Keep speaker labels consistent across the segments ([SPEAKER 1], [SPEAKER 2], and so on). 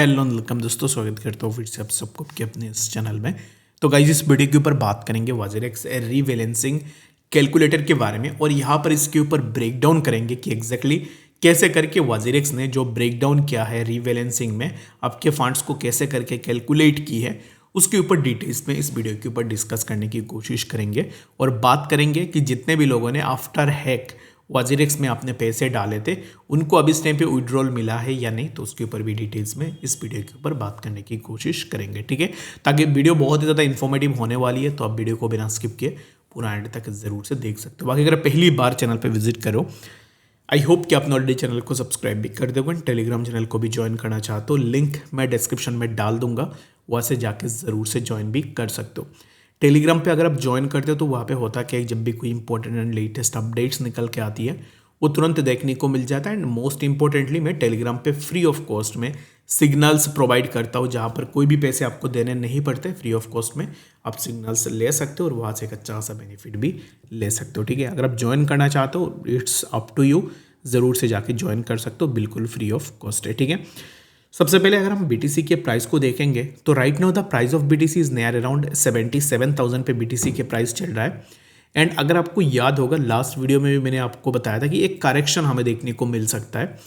[SPEAKER 1] Hello welcome दोस्तों, स्वागत करता हूँ फिर से आप सबको आपके अपने इस चैनल में। तो गाइस इस वीडियो के ऊपर बात करेंगे वाजेरेक्स रीबैलेंसिंग कैलकुलेटर के बारे में, और यहाँ पर इसके ऊपर ब्रेक डाउन करेंगे कि एग्जैक्टली कैसे करके वाजेरेक्स ने जो ब्रेक डाउन किया है रीबैलेंसिंग में आपके फंड्स को कैसे करके कैलकुलेट की है, उसके ऊपर डिटेल्स में इस वीडियो के ऊपर डिस्कस करने की कोशिश करेंगे। और बात करेंगे कि जितने भी लोगों ने आफ्टर हैक वाजेरेक्स में आपने पैसे डाले थे उनको अब इस टाइम पे विड्रॉल मिला है या नहीं, तो उसके ऊपर भी डिटेल्स में इस वीडियो के ऊपर बात करने की कोशिश करेंगे। ठीक है, ताकि वीडियो बहुत ही ज़्यादा इन्फॉर्मेटिव होने वाली है, तो आप वीडियो को बिना स्किप किए पूरा एंड तक जरूर से देख सकते हो। बाकी अगर पहली बार चैनल पर विजिट करो, आई होप कि आपने ऑलरेडी चैनल को सब्सक्राइब भी कर दोगे। टेलीग्राम चैनल को भी ज्वाइन करना चाहते हो, लिंक मैं डिस्क्रिप्शन में डाल दूंगा, वहाँ से जाके ज़रूर से ज्वाइन भी कर सकते हो। टेलीग्राम पे अगर आप ज्वाइन करते हो तो वहाँ पे होता क्या है, जब भी कोई इंपॉर्टेंट एंड लेटेस्ट अपडेट्स निकल के आती है वो तुरंत देखने को मिल जाता है। एंड मोस्ट इंपॉर्टेंटली मैं टेलीग्राम पे फ्री ऑफ कॉस्ट में सिग्नल्स प्रोवाइड करता हूँ, जहाँ पर कोई भी पैसे आपको देने नहीं पड़ते। फ्री ऑफ कॉस्ट में आप सिग्नल्स ले सकते हो और वहाँ से एक अच्छा सा बेनिफिट भी ले सकते हो। ठीक है, अगर आप ज्वाइन करना चाहते हो इट्स अप टू यू, ज़रूर से जाके ज्वाइन कर सकते हो, बिल्कुल फ्री ऑफ कॉस्ट है। ठीक है, सबसे पहले अगर हम BTC के प्राइस को देखेंगे तो right now the price of BTC is near around 77,000 पे BTC के प्राइस चल रहा है। एंड अगर आपको याद होगा लास्ट वीडियो में भी मैंने आपको बताया था कि एक करेक्शन हमें देखने को मिल सकता है,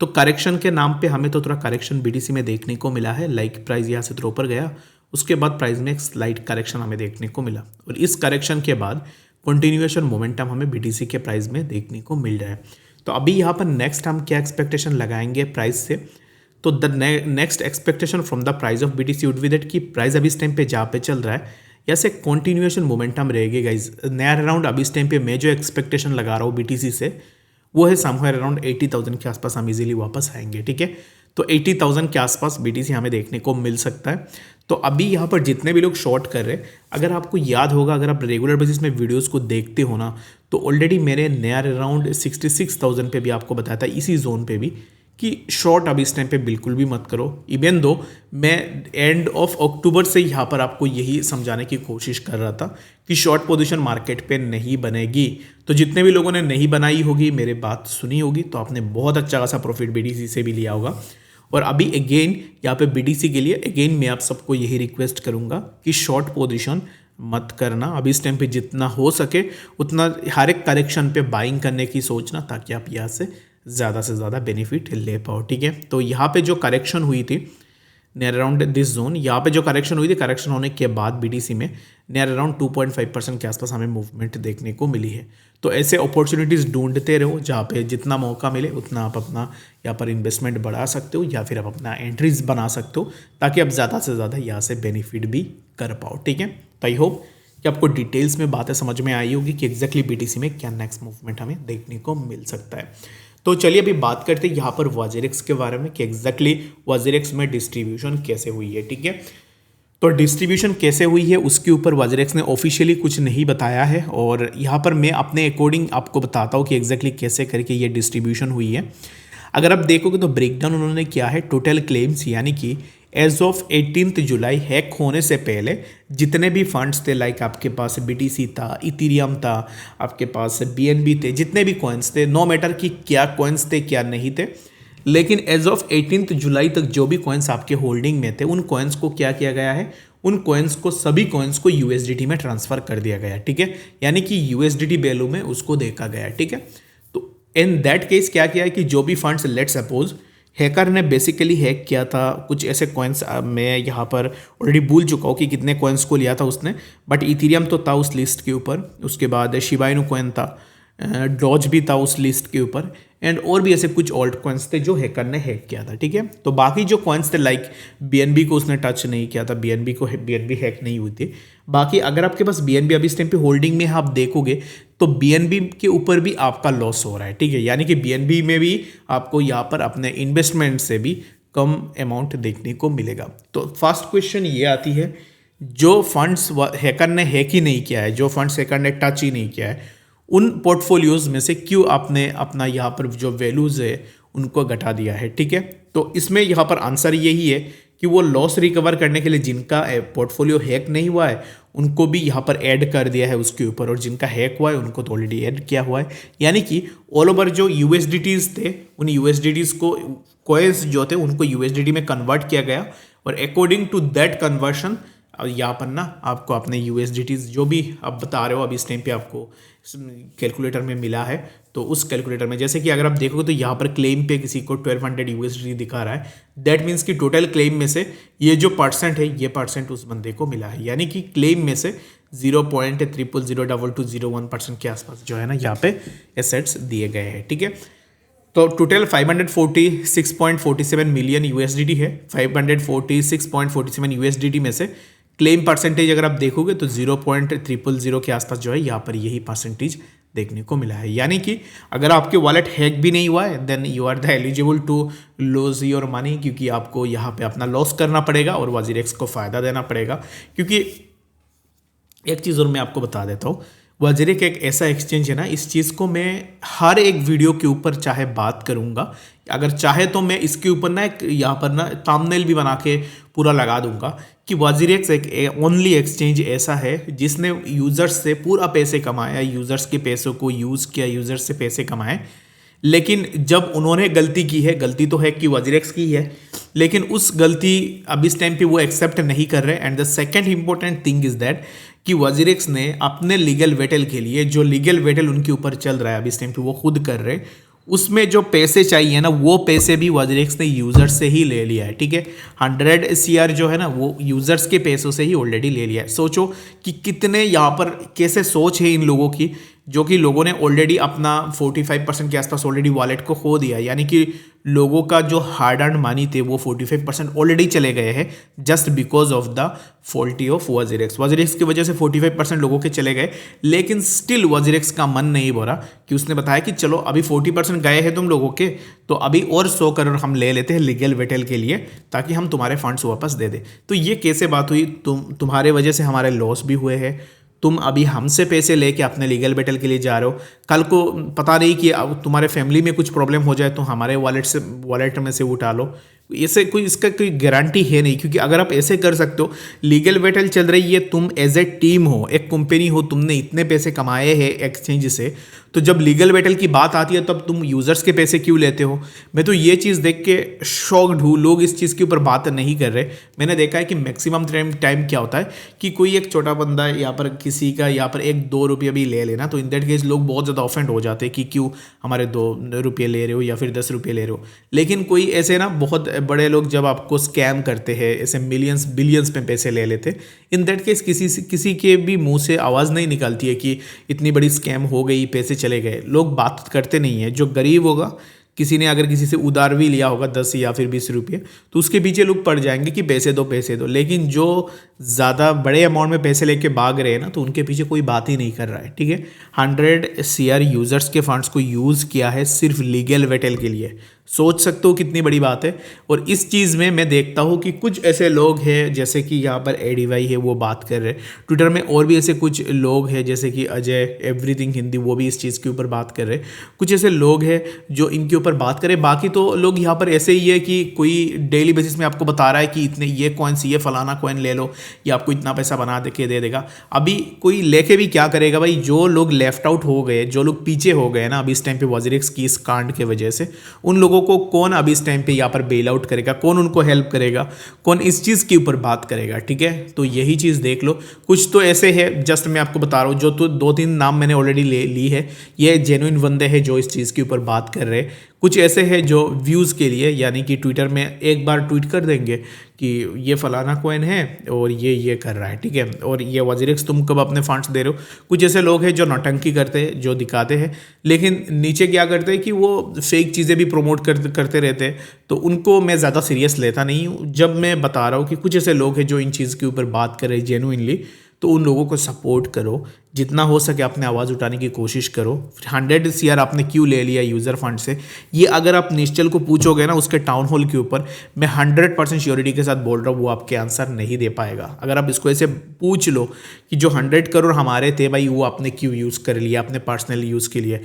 [SPEAKER 1] तो करेक्शन के नाम पे हमें तो थोड़ा करेक्शन BTC में देखने को मिला है। लाइक प्राइस यहाँ से थोड़ा ऊपर गया, उसके बाद प्राइस में एक स्लाइट करेक्शन हमें देखने को मिला, और इस करेक्शन के बाद कंटिन्यूएशन मोमेंटम हमें BTC के प्राइस में देखने को मिल रहा है। तो अभी यहाँ पर नेक्स्ट हम क्या एक्सपेक्टेशन लगाएंगे प्राइस से, तो the next expectation from the price of BTC would be that कि प्राइस अभी इस टाइम पे जहाँ पे चल रहा है या से कंटिन्यूएशन मोमेंटम रहेगी गाइज। नियर अराउंड अभी इस टाइम पे मैं जो एक्सपेक्टेशन लगा रहा हूँ BTC से वो है समवेयर अराउंड 80,000 के आसपास हम इजीली वापस आएंगे। ठीक है, तो 80,000 के आसपास BTC हमें देखने को मिल सकता है। तो अभी यहाँ पर जितने भी लोग शॉर्ट कर रहे हैं, अगर आपको याद होगा, अगर आप रेगुलर बेसिस में वीडियोस को देखते हो ना, तो ऑलरेडी मेरे नियर अराउंड 66,000 पे भी आपको बताया था इसी जोन पे भी कि शॉर्ट अभी इस टाइम पे बिल्कुल भी मत करो। इवन दो मैं एंड ऑफ अक्टूबर से यहाँ पर आपको यही समझाने की कोशिश कर रहा था कि शॉर्ट पोजीशन मार्केट पे नहीं बनेगी। तो जितने भी लोगों ने नहीं बनाई होगी, मेरे बात सुनी होगी, तो आपने बहुत अच्छा खासा प्रॉफिट BTC से भी लिया होगा। और अभी अगेन यहाँ पे BTC के लिए अगेन मैं आप सबको यही रिक्वेस्ट करूँगा कि शॉर्ट पोजीशन मत करना। अभी इस टाइम पे जितना हो सके उतना हर एक करेक्शन पे बाइंग करने की सोचना, ताकि आप यहाँ से ज़्यादा बेनिफिट ले पाओ। ठीक है, तो यहाँ पे जो करेक्शन हुई थी नियर अराउंड दिस जोन, यहाँ पे जो करेक्शन हुई थी, करेक्शन होने के बाद BTC में नियर अराउंड 2.5% के आसपास हमें मूवमेंट देखने को मिली है। तो ऐसे अपॉर्चुनिटीज़ ढूंढते रहो जहाँ पे जितना मौका मिले उतना आप अपना यहाँ पर इन्वेस्टमेंट बढ़ा सकते हो या फिर आप अपना एंट्रीज बना सकते हो, ताकि आप ज़्यादा से ज़्यादा यहाँ से बेनिफिट भी कर पाओ। ठीक है, तो आई होप कि आपको डिटेल्स में बातें समझ में आई होगी कि एग्जैक्टली BTC में क्या नेक्स्ट मूवमेंट हमें देखने को मिल सकता है। तो चलिए अभी बात करते हैं यहाँ पर वाजेरेक्स के बारे में कि एग्जैक्टली वाजेरेक्स में डिस्ट्रीब्यूशन कैसे हुई है। ठीक है, तो डिस्ट्रीब्यूशन कैसे हुई है उसके ऊपर वाजेरेक्स ने ऑफिशियली कुछ नहीं बताया है, और यहाँ पर मैं अपने अकॉर्डिंग आपको बताता हूँ कि एग्जैक्टली कैसे करके ये डिस्ट्रीब्यूशन हुई है। अगर आप देखोगे तो ब्रेकडाउन उन्होंने किया है टोटल क्लेम्स, यानी कि एज ऑफ 18 जुलाई हैक होने से पहले जितने भी फंड्स थे, लाइक आपके पास BTC था, इथीरियम था, आपके पास BNB थे, जितने भी कॉइन्स थे, नो मैटर कि क्या कॉइन्स थे क्या नहीं थे, लेकिन एज ऑफ 18 जुलाई तक जो भी कॉइन्स आपके होल्डिंग में थे उन कॉइन्स को क्या किया गया है, उन कॉइन्स को सभी कॉइन्स को USDT में ट्रांसफ़र कर दिया गया। ठीक है, यानी कि USDT वैल्यू में उसको देखा गया। ठीक है, तो इन दैट केस क्या किया है कि जो भी फंड्स, लेट सपोज हैकर ने बेसिकली हैक किया था कुछ ऐसे कॉइन्स, मैं यहाँ पर ऑलरेडी भूल चुका हूँ कि कितने कॉइन्स को लिया था उसने, बट इथीरियम तो था उस लिस्ट के ऊपर, उसके बाद शिबा इनू कॉइन था, डॉज भी था उस लिस्ट के ऊपर, एंड और भी ऐसे कुछ ऑल्ट कॉइन्स थे जो हैकर ने हैक किया था। ठीक है, तो बाकी जो कॉइन्स थे लाइक BNB को उसने टच नहीं किया था, BNB हैक नहीं हुई थी। बाकी अगर आपके पास BNB अभी इस टाइम पे होल्डिंग में आप देखोगे तो BNB के ऊपर भी आपका लॉस हो रहा है। ठीक है, यानी कि BNB में भी आपको यहाँ पर अपने इन्वेस्टमेंट से भी कम अमाउंट देखने को मिलेगा। तो फर्स्ट क्वेश्चन ये आती है, जो फंड्स हैकर ने हैक ही नहीं किया है, जो फंड्स हैकर ने टच ही नहीं किया है, उन पोर्टफोलियोज में से क्यों आपने अपना यहाँ पर जो वैल्यूज़ है उनको घटा दिया है। ठीक है, तो इसमें यहाँ पर आंसर यही है कि वो लॉस रिकवर करने के लिए जिनका पोर्टफोलियो हैक नहीं हुआ है उनको भी यहाँ पर ऐड कर दिया है उसके ऊपर, और जिनका हैक हुआ है उनको तो ऑलरेडी ऐड किया हुआ है। यानी कि ऑल ओवर जो USDTs थे उन USDTs को कॉइन्स जो थे उनको यूएसडीटी में कन्वर्ट किया गया और अकॉर्डिंग टू दैट कन्वर्शन यहाँ पर ना आपको अपने यूएसडीटी जो भी आप बता रहे हो अभी इस टाइम पे आपको कैलकुलेटर में मिला है, तो उस कैलकुलेटर में जैसे कि अगर आप देखोगे तो यहाँ पर क्लेम पे किसी को 1200 यूएसडीटी दिखा रहा है। दैट मीन्स कि टोटल क्लेम में से ये जो परसेंट है ये परसेंट उस बंदे को मिला है, यानी कि क्लेम में से 0.000201% के आसपास जो है ना यहाँ पे एसेट्स दिए गए हैं। ठीक है, तो टोटल 546.47 मिलियन यूएसडीटी है। 546.47 यूएसडीटी में से क्लेम परसेंटेज अगर आप देखोगे तो 0.000 के आसपास जो है यहाँ पर यही परसेंटेज देखने को मिला है। यानी कि अगर आपके वॉलेट हैक भी नहीं हुआ है then you are the eligible to lose your money, क्योंकि आपको यहाँ पे अपना लॉस करना पड़ेगा और WazirX को फ़ायदा देना पड़ेगा। क्योंकि एक चीज़ और मैं आपको बता देता हूँ, WazirX एक ऐसा एक्सचेंज है ना, इस चीज़ को मैं हर एक वीडियो के ऊपर चाहे बात करूँगा, अगर चाहे तो मैं इसके ऊपर ना एक यहाँ पर ना थंबनेल भी बना के पूरा लगा दूंगा कि WazirX एक ओनली एक्सचेंज ऐसा है जिसने यूज़र्स से पूरा पैसे कमाया, यूज़र्स के पैसों को यूज़ किया, यूज़र्स से पैसे कमाए। लेकिन जब उन्होंने गलती की है, गलती तो है कि WazirX की है, लेकिन उस गलती अब इस टाइम पे वो एक्सेप्ट नहीं कर रहे। And the second important thing is that कि WazirX ने अपने लीगल बैटल के लिए जो लीगल बैटल उनके ऊपर चल रहा है अब इस टाइम पे वो खुद कर रहे, उसमें जो पैसे चाहिए ना वो पैसे भी WazirX ने यूज़र्स से ही ले लिया है। ठीक है, 100 CR जो है ना वो यूज़र्स के पैसों से ही ऑलरेडी ले लिया है। सोचो कि कितने यहाँ पर कैसे सोच है इन लोगों की, जो कि लोगों ने ऑलरेडी अपना 45% के आसपास ऑलरेडी वॉलेट को खो दिया, यानी कि लोगों का जो हार्ड अर्न मनी थे वो 45% ऑलरेडी चले गए हैं just because of the faulty of WazirX की वजह से 45% लोगों के चले गए। लेकिन स्टिल WazirX का मन नहीं भरा कि उसने बताया कि चलो अभी 40% गए हैं तुम लोगों के, तो अभी और 100 करोड़ हम ले लेते हैं लीगल बैटल के लिए ताकि हम तुम्हारे फंड्स वापस दे दें। तो ये कैसे बात हुई, तुम्हारे वजह से हमारे लॉस भी हुए हैं, तुम अभी हमसे पैसे लेके अपने लीगल बैटल के लिए जा रहे हो, कल को पता नहीं कि तुम्हारे फैमिली में कुछ प्रॉब्लम हो जाए तो हमारे वॉलेट में से उठा लो। ऐसे कोई इसका कोई गारंटी है नहीं, क्योंकि अगर आप ऐसे कर सकते हो, लीगल बैटल चल रही है, तुम एज ए टीम हो, एक कंपनी हो, तुमने इतने पैसे कमाए हैं एक्सचेंज से, तो जब लीगल बैटल की बात आती है तब तुम यूज़र्स के पैसे क्यों लेते हो। मैं तो ये चीज़ देख के शॉक्ड हूँ, लोग इस चीज़ के ऊपर बात नहीं कर रहे। मैंने देखा है कि मैक्सिमम टाइम क्या होता है कि कोई एक छोटा बंदा यहाँ पर किसी का यहाँ पर 1-2 रुपये भी ले लेना, तो इन दैट केस लोग बहुत ज़्यादा ऑफेंड हो जाते हैं कि क्यों हमारे 2 रुपये ले रहे हो या फिर 10 रुपये ले रहे हो। लेकिन कोई ऐसे ना बहुत बड़े लोग जब आपको स्कैम करते हैं, ऐसे मिलियंस बिलियंस में पैसे ले लेते, इन दैट केस किसी के भी मुंह से आवाज़ नहीं निकलती है कि इतनी बड़ी स्कैम हो गई, पैसे चले गए। लोग बात करते नहीं है। जो गरीब होगा, किसी ने अगर किसी से उधार भी लिया होगा 10 या फिर 20 रुपये, तो उसके पीछे लोग पड़ जाएंगे कि पैसे दो पैसे दो। लेकिन जो ज़्यादा बड़े अमाउंट में पैसे लेके भाग रहे हैं ना, तो उनके पीछे कोई बात ही नहीं कर रहा है। ठीक है, 100 CR यूज़र्स के फंड्स को यूज़ किया है सिर्फ लीगल बैटल के लिए। सोच सकते हो कितनी बड़ी बात है। और इस चीज़ में मैं देखता हूँ कि कुछ ऐसे लोग हैं जैसे कि यहाँ पर ADY है, वो बात कर रहे हैं। ट्विटर में और भी ऐसे कुछ लोग हैं जैसे कि अजय एवरीथिंग हिंदी, वो भी इस चीज़ के ऊपर बात कर रहे हैं। कुछ ऐसे लोग हैं जो इनके ऊपर बात करें। बाकी तो लोग यहाँ पर ऐसे ही है कि कोई डेली बेसिस में आपको बता रहा है कि इतने ये कॉइन्स, ये फलाना कॉइन ले लो, ये आपको इतना पैसा बना के दे देगा। अभी कोई लेके भी क्या करेगा भाई। जो लोग लेफ्ट आउट हो गए, जो लोग पीछे हो गए ना अभी इस टाइम पे WazirX की इस कांड के वजह से, उन लोगों को कौन अभी इस टाइम पे यहाँ पर बेल आउट करेगा, कौन उनको हेल्प करेगा, कौन इस चीज़ के ऊपर बात करेगा। ठीक है, तो यही चीज़ देख लो। कुछ तो ऐसे है, जस्ट मैं आपको बता रहा हूँ, जो तो 2-3 नाम मैंने ऑलरेडी ली है, ये जेन्युइन बंदे हैं जो इस चीज़ के ऊपर बात कर रहे हैं। कुछ ऐसे हैं जो व्यूज़ के लिए, यानी कि ट्विटर में एक बार ट्वीट कर देंगे कि ये फलाना कॉइन है और ये कर रहा है। ठीक है, और ये WazirX तुम कब अपने फंड्स दे रहे हो। कुछ ऐसे लोग हैं जो नौटंकी करते हैं, जो दिखाते हैं, लेकिन नीचे क्या करते हैं कि वो फेक चीज़ें भी प्रमोट करते रहते हैं। तो उनको मैं ज़्यादा सीरियस लेता नहीं हूँ। जब मैं बता रहा हूँ कि कुछ ऐसे लोग हैं जो इन चीज़ के ऊपर बात कर रहे हैं जेन्युइनली, तो उन लोगों को सपोर्ट करो, जितना हो सके अपने आवाज़ उठाने की कोशिश करो। 100 CR आपने क्यों ले लिया यूज़र फंड से, ये अगर आप निश्चल को पूछोगे ना उसके टाउन हॉल के ऊपर, मैं 100% श्योरिटी के साथ बोल रहा हूँ वो आपके आंसर नहीं दे पाएगा। अगर आप इसको ऐसे पूछ लो कि जो 100 करोड़ हमारे थे भाई, वो आपने क्यों यूज़ कर लिया अपने पर्सनल यूज़ के लिए।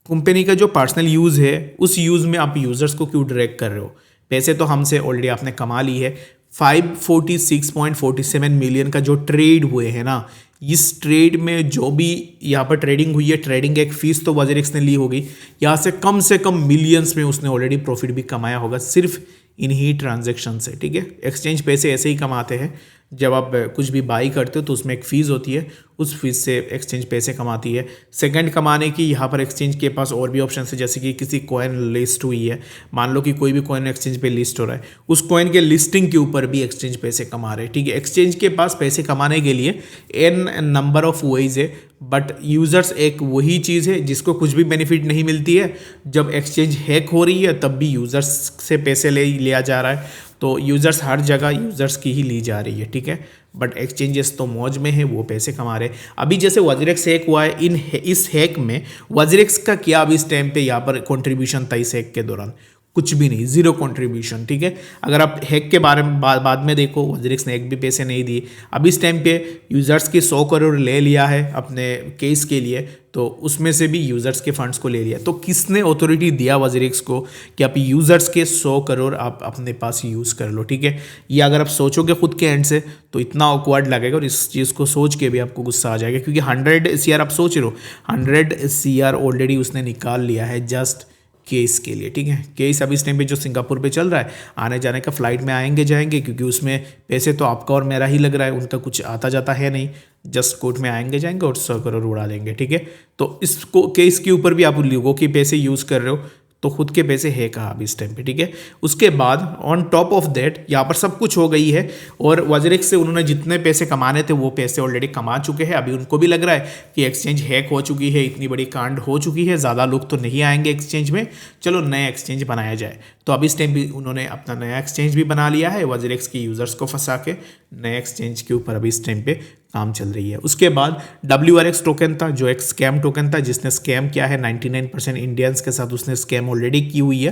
[SPEAKER 1] कंपनी का जो पर्सनल यूज़ है उस यूज़ में आप यूज़र्स को क्यों डायरेक्ट कर रहे हो। पैसे तो हमसे ऑलरेडी आपने कमा ली है। 546.47 मिलियन का जो ट्रेड हुए हैं ना, इस ट्रेड में जो भी यहाँ पर ट्रेडिंग हुई है, ट्रेडिंग एक फीस तो वजीरेक्स ने ली होगी, यहाँ से कम मिलियंस में उसने ऑलरेडी प्रॉफिट भी कमाया होगा सिर्फ इन्हीं ट्रांजैक्शन से, ठीक है। एक्सचेंज पैसे ऐसे ही कमाते हैं, जब आप कुछ भी बाई करते हो तो उसमें एक फ़ीस होती है, उस फीस से एक्सचेंज पैसे कमाती है। सेकंड कमाने की यहाँ पर एक्सचेंज के पास और भी ऑप्शन है, जैसे कि किसी कॉइन लिस्ट हुई है, मान लो कि कोई भी कॉइन एक्सचेंज पे लिस्ट हो रहा है, उस कॉइन के लिस्टिंग के ऊपर भी एक्सचेंज पैसे कमा रहे हैं, ठीक है। एक्सचेंज के पास पैसे कमाने के लिए एन नंबर ऑफ वेज है, बट यूज़र्स एक वही चीज़ है जिसको कुछ भी बेनिफिट नहीं मिलती है। जब एक्सचेंज हैक हो रही है तब भी यूज़र्स से पैसे लिया जा रहा है, तो यूज़र्स हर जगह यूज़र्स की ही ली जा रही है, ठीक है। बट एक्सचेंजेस तो मौज में है, वो पैसे कमा रहे हैं। अभी जैसे वजीरेक्स हैक हुआ है, इस हैक में वजीरेक्स का क्या अभी इस टाइम पे यहाँ पर कंट्रीब्यूशन था इस हैक के दौरान? कुछ भी नहीं, जीरो कंट्रीब्यूशन, ठीक है। अगर आप हैक के बारे में बाद में देखो, वजीरेक्स ने एक भी पैसे नहीं दिए। अभी इस टाइम पे यूज़र्स के 100 करोड़ ले लिया है अपने केस के लिए, तो उसमें से भी यूज़र्स के फंड्स को ले लिया। तो किसने अथॉरिटी दिया वजीरेक्स को कि आप यूज़र्स के 100 करोड़ आप अपने पास यूज़ कर लो, ठीक है। ये अगर आप सोचोगे खुद के एंड से तो इतना ऑकवर्ड लगेगा, और इस चीज़ को सोच के भी आपको गुस्सा आ जाएगा, क्योंकि 100 CR आप सोच रहे हो, 100 CR ऑलरेडी उसने निकाल लिया है जस्ट केस के लिए, ठीक है। केस अभी इस टाइम पे जो सिंगापुर पे चल रहा है, आने जाने का फ्लाइट में आएंगे जाएंगे, क्योंकि उसमें पैसे तो आपका और मेरा ही लग रहा है, उनका कुछ आता जाता है नहीं, जस्ट कोर्ट में आएंगे जाएंगे और 100 करोड़ उड़ा देंगे, ठीक है। तो इसको केस के ऊपर भी आप लोगों के पैसे यूज़ कर रहे हो, तो खुद के पैसे है कहाँ अभी इस टाइम पे, ठीक है। उसके बाद ऑन टॉप ऑफ दैट यहाँ पर सब कुछ हो गई है, और वजीरेक्स से उन्होंने जितने पैसे कमाने थे वो पैसे ऑलरेडी कमा चुके हैं। अभी उनको भी लग रहा है कि एक्सचेंज हैक हो चुकी है, इतनी बड़ी कांड हो चुकी है, ज़्यादा लोग तो नहीं आएंगे एक्सचेंज में, चलो नया एक्सचेंज बनाया जाए। तो अभी इस टाइम भी उन्होंने अपना नया एक्सचेंज भी बना लिया है, वजीरेक्स के यूज़र्स को फंसा के नए एक्सचेंज के ऊपर अभी इस टाइम पे काम चल रही है। उसके बाद WRX टोकन था, जो एक स्कैम टोकन था, जिसने स्कैम किया है 99% इंडियंस के साथ, उसने स्कैम ऑलरेडी की हुई है।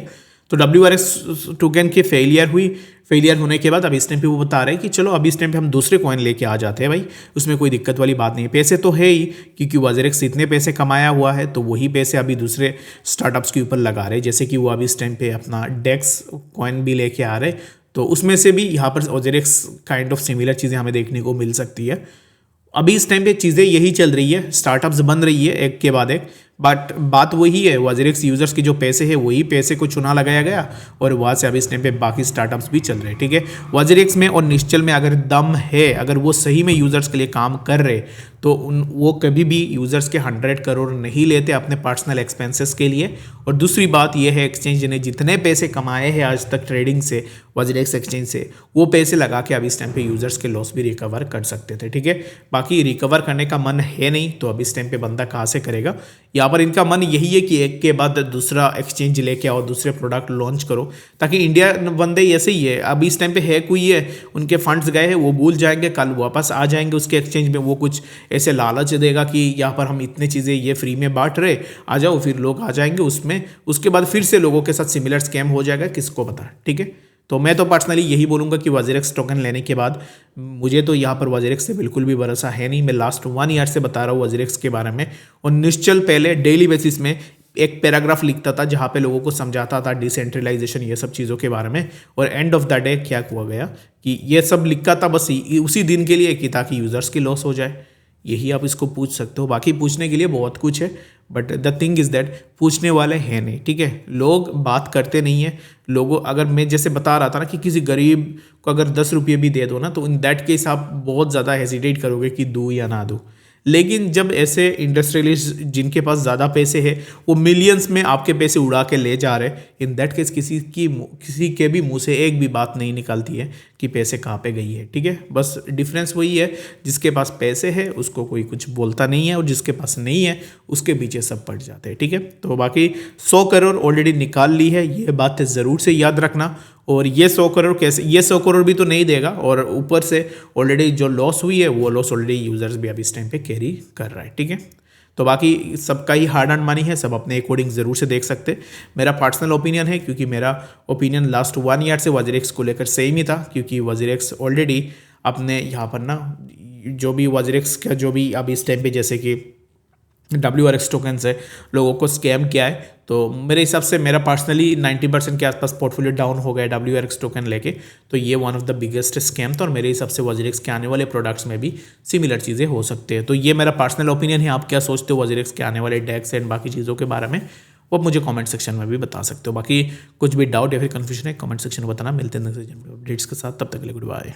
[SPEAKER 1] तो WRX टोकन की फेलियर होने के बाद अब इस टाइम पे वो बता रहे हैं कि चलो अभी इस टाइम पे हम दूसरे कॉइन लेके आ जाते हैं भाई, उसमें कोई दिक्कत वाली बात नहीं है, पैसे तो है ही, क्योंकि वजीरेक्स इतने पैसे कमाया हुआ है, तो वही पैसे अभी दूसरे स्टार्टअप्स के ऊपर लगा रहे हैं, जैसे कि वो अभी इस टाइम पे अपना डेक्स कॉइन भी लेके आ रहे, तो उसमें से भी यहाँ पर वजीरेक्स काइंड ऑफ सिमिलर चीज़ें हमें देखने को मिल सकती है। अभी इस टाइम पे चीज़ें यही चल रही है, स्टार्टअप्स बन रही है एक के बाद एक, बट बात वही है, वजीरेक्स यूज़र्स के जो पैसे है वही पैसे को चुना लगाया गया, और वहाँ से अभी इस टाइम पे बाकी स्टार्टअप्स भी चल रहे हैं, ठीक है। वजीरेक्स में और निश्चल में अगर दम है, अगर वो सही में यूज़र्स के लिए काम कर रहे, तो वो कभी भी यूज़र्स के 100 करोड़ नहीं लेते अपने पर्सनल एक्सपेंसेस के लिए। और दूसरी बात यह है, एक्सचेंज ने जितने पैसे कमाए हैं आज तक ट्रेडिंग से, वजीरेक्स एक्सचेंज से, वो पैसे लगा के अभी इस टाइम पे यूज़र्स के लॉस भी रिकवर कर सकते थे, ठीक है। बाकी रिकवर करने का मन है नहीं, तो अभी इस टाइम पे बंदा कहाँ से करेगा। यहाँ पर इनका मन यही है कि एक के बाद दूसरा एक्सचेंज लेके आओ, दूसरे प्रोडक्ट लॉन्च करो, ताकि इंडिया बंदे ऐसे ही है, अभी इस टाइम पे हैक हुई है, उनके फंड्स गए हैं, वो भूल जाएंगे, कल वापस आ जाएंगे उसके एक्सचेंज में, वो कुछ ऐसे लालच देगा कि यहाँ पर हम इतने चीज़ें ये फ्री में बांट रहे, आ जाओ, फिर लोग आ जाएंगे उसमें, उसके बाद फिर से लोगों के साथ सिमिलर स्कैम हो जाएगा, किसको पता, ठीक है। तो मैं तो पर्सनली यही बोलूँगा कि वजीरेक्स टोकन लेने के बाद मुझे तो यहाँ पर वजीरेक्स से बिल्कुल भी भरोसा है नहीं। मैं लास्ट 1 ईयर से बता रहा हूँ वजीरेक्स के बारे में, और निश्चल पहले डेली बेसिस में एक पैराग्राफ लिखता था जहाँ पे लोगों को समझाता था डिसेंट्रलाइजेशन, ये सब चीज़ों के बारे में, और एंड ऑफ द डे क्या हुआ गया कि ये सब लिखा था बस उसी दिन के लिए कि ताकि यूज़र्स की लॉस हो जाए। यही आप इसको पूछ सकते हो, बाकी पूछने के लिए बहुत कुछ है, but the thing is that पूछने वाले हैं नहीं, ठीक है। लोग बात करते नहीं है, लोगों, अगर मैं जैसे बता रहा था ना कि किसी गरीब को अगर 10 रुपये भी दे दो ना, तो इन दैट केस आप बहुत ज़्यादा हेजिटेट करोगे कि दूँ या ना दूँ। लेकिन जब ऐसे इंडस्ट्रियलिस्ट जिनके पास ज़्यादा पैसे है, वो मिलियंस में आपके पैसे उड़ा के ले जा रहे, इन दैट केस किसी के भी मुंह से एक भी बात नहीं निकलती है कि पैसे कहाँ पे गई है, ठीक है। बस डिफरेंस वही है, जिसके पास पैसे है उसको कोई कुछ बोलता नहीं है, और जिसके पास नहीं है उसके पीछे सब पड़ जाते हैं, ठीक है। तो बाकी 100 करोड़ ऑलरेडी निकाल ली है, ये बात ज़रूर से याद रखना। और ये 100 करोड़ कैसे, ये 100 करोड़ भी तो नहीं देगा, और ऊपर से ऑलरेडी जो लॉस हुई है वो लॉस ऑलरेडी यूज़र्स भी अभी इस टाइम पे कैरी कर रहा है, ठीक है। तो बाकी सबका ही हार्ड अर्न मनी है, सब अपने अकॉर्डिंग ज़रूर से देख सकते। मेरा पर्सनल ओपिनियन है, क्योंकि मेरा ओपिनियन लास्ट 1 ईयर से वजीरेक्स को लेकर सेम ही था, क्योंकि वजीरेक्स ऑलरेडी अपने यहाँ पर ना जो भी वजीरेक्स का जो भी अभी इस टाइम पे जैसे कि WRX टोकन से लोगों को स्कैम किया है, तो मेरे हिसाब से मेरा पर्सनली 90% के आसपास पोर्टफोलियो डाउन हो गया WRX टोकन लेके। तो ये one of the biggest scam था और मेरे हिसाब से WazirX के आने वाले प्रोडक्ट्स में भी सिमिलर चीज़ें हो सकती है। तो ये मेरा पर्सनल ओपिनियन है। आप क्या सोचते हो WazirX के आने वाले डेक्स एंड बाकी चीज़ों के बारे में, वो आप मुझे कमेंट सेक्शन में भी बता सकते हो। बाकी कुछ भी डाउट या फिर कन्फ्यूजन है कमेंट सेक्शन में बताना। मिलते हैं नेक्स्ट अपडेट्स के साथ, तब तक के लिए गुड बाय।